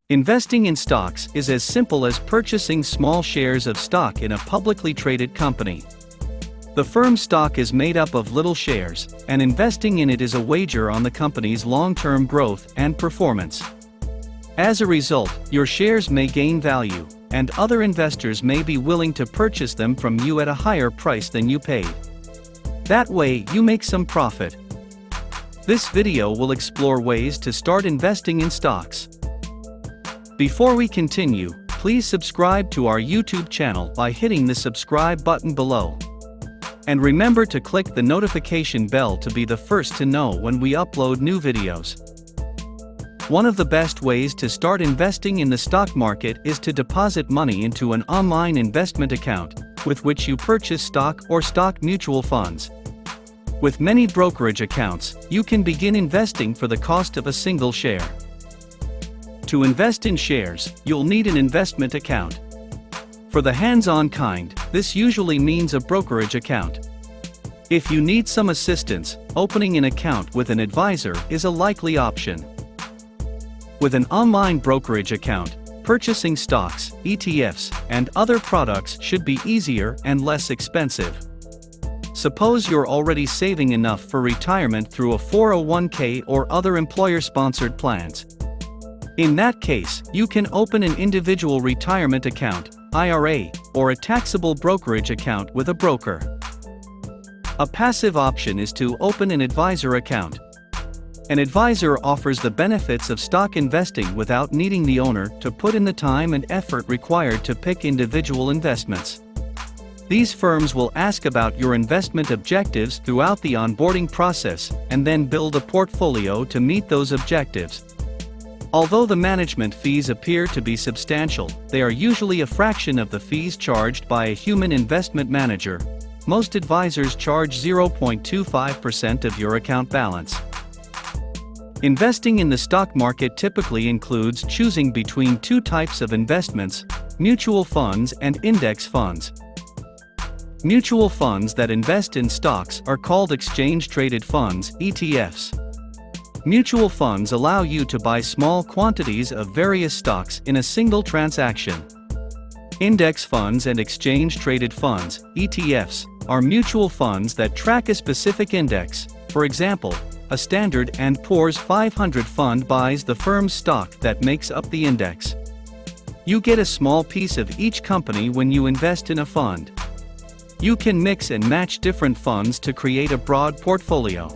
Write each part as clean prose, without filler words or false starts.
Investing in stocks is as simple as purchasing small shares of stock in a publicly traded company. The firm's stock is made up of little shares, and investing in it is a wager on the company's long-term growth and performance. As a result, your shares may gain value, and other investors may be willing to purchase them from you at a higher price than you paid. That way, you make some profit. This video will explore ways to start investing in stocks. Before we continue, please subscribe to our YouTube channel by hitting the subscribe button below. And remember to click the notification bell to be the first to know when we upload new videos. One of the best ways to start investing in the stock market is to deposit money into an online investment account, with which you purchase stock or stock mutual funds. With many brokerage accounts, you can begin investing for the cost of a single share. To invest in shares, you'll need an investment account. For the hands-on kind, this usually means a brokerage account. If you need some assistance, opening an account with an advisor is a likely option. With an online brokerage account, purchasing stocks, ETFs, and other products should be easier and less expensive. Suppose you're already saving enough for retirement through a 401k or other employer-sponsored plans. In that case, you can open an individual retirement account, IRA, or a taxable brokerage account with a broker. A passive option is to open an advisor account. An advisor offers the benefits of stock investing without needing the owner to put in the time and effort required to pick individual investments. These firms will ask about your investment objectives throughout the onboarding process and then build a portfolio to meet those objectives. Although the management fees appear to be substantial, they are usually a fraction of the fees charged by a human investment manager. Most advisors charge 0.25% of your account balance. Investing in the stock market typically includes choosing between two types of investments: mutual funds and index funds. Mutual funds that invest in stocks are called exchange-traded funds, ETFs. Mutual funds allow you to buy small quantities of various stocks in a single transaction. Index funds and exchange-traded funds, ETFs, are mutual funds that track a specific index. For example, a Standard & Poor's 500 fund buys the firm's stock that makes up the index. You get a small piece of each company when you invest in a fund. You can mix and match different funds to create a broad portfolio.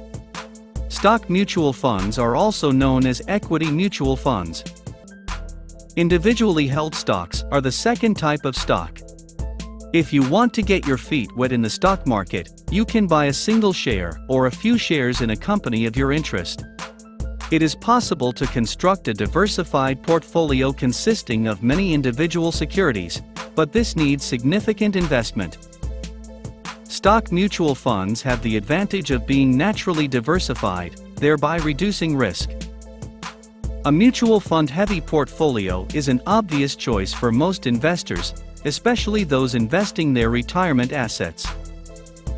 Stock mutual funds are also known as equity mutual funds. Individually held stocks are the second type of stock. If you want to get your feet wet in the stock market, you can buy a single share or a few shares in a company of your interest. It is possible to construct a diversified portfolio consisting of many individual securities, but this needs significant investment. Stock mutual funds have the advantage of being naturally diversified, thereby reducing risk. A mutual fund-heavy portfolio is an obvious choice for most investors, especially those investing their retirement assets.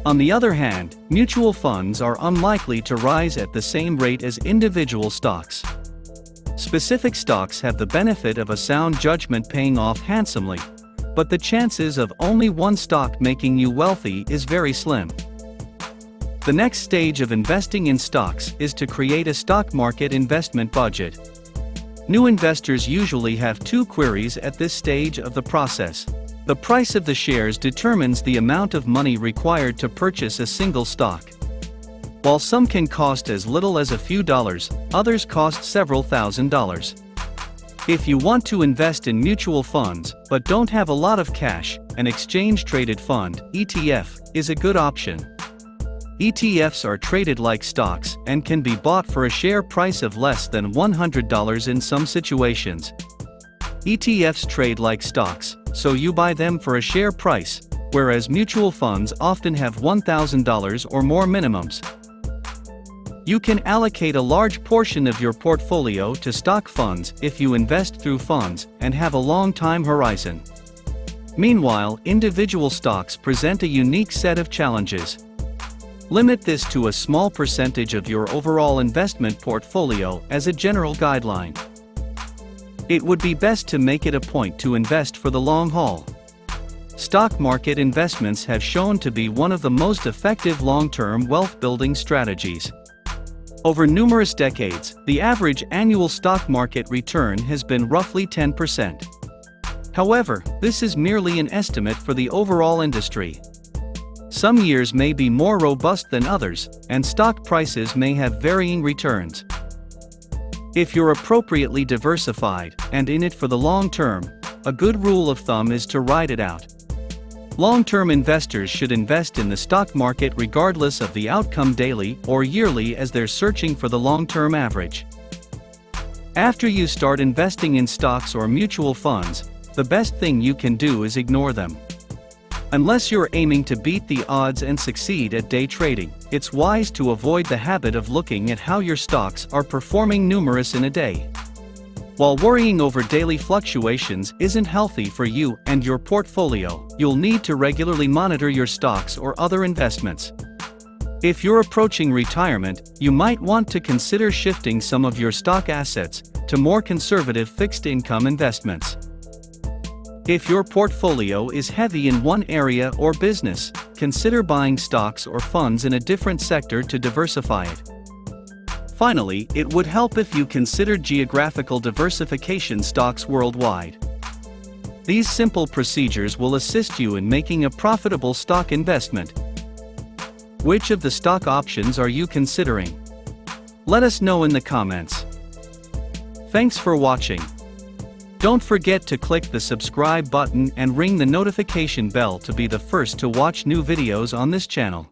On the other hand, mutual funds are unlikely to rise at the same rate as individual stocks. Specific stocks have the benefit of a sound judgment paying off handsomely, but the chances of only one stock making you wealthy is very slim. The next stage of investing in stocks is to create a stock market investment budget. New investors usually have two queries at this stage of the process. The price of the shares determines the amount of money required to purchase a single stock. While some can cost as little as a few dollars, others cost several $1,000s. If you want to invest in mutual funds but don't have a lot of cash, an exchange-traded fund, ETF, is a good option. ETFs are traded like stocks and can be bought for a share price of less than $100 in some situations. ETFs trade like stocks, so you buy them for a share price, whereas mutual funds often have $1,000 or more minimums. You can allocate a large portion of your portfolio to stock funds if you invest through funds and have a long time horizon. Meanwhile, individual stocks present a unique set of challenges. Limit this to a small percentage of your overall investment portfolio as a general guideline. It would be best to make it a point to invest for the long haul. Stock market investments have shown to be one of the most effective long-term wealth-building strategies. Over numerous decades, the average annual stock market return has been roughly 10%. However, this is merely an estimate for the overall industry. Some years may be more robust than others, and stock prices may have varying returns. If you're appropriately diversified, and in it for the long term, a good rule of thumb is to ride it out. Long-term investors should invest in the stock market regardless of the outcome daily or yearly as they're searching for the long-term average. After you start investing in stocks or mutual funds, the best thing you can do is ignore them. Unless you're aiming to beat the odds and succeed at day trading, it's wise to avoid the habit of looking at how your stocks are performing numerous in a day. While worrying over daily fluctuations isn't healthy for you and your portfolio, you'll need to regularly monitor your stocks or other investments. If you're approaching retirement, you might want to consider shifting some of your stock assets to more conservative fixed income investments. If your portfolio is heavy in one area or business, consider buying stocks or funds in a different sector to diversify it. Finally, it would help if you considered geographical diversification stocks worldwide. These simple procedures will assist you in making a profitable stock investment. Which of the stock options are you considering? Let us know in the comments. Thanks for watching. Don't forget to click the subscribe button and ring the notification bell to be the first to watch new videos on this channel.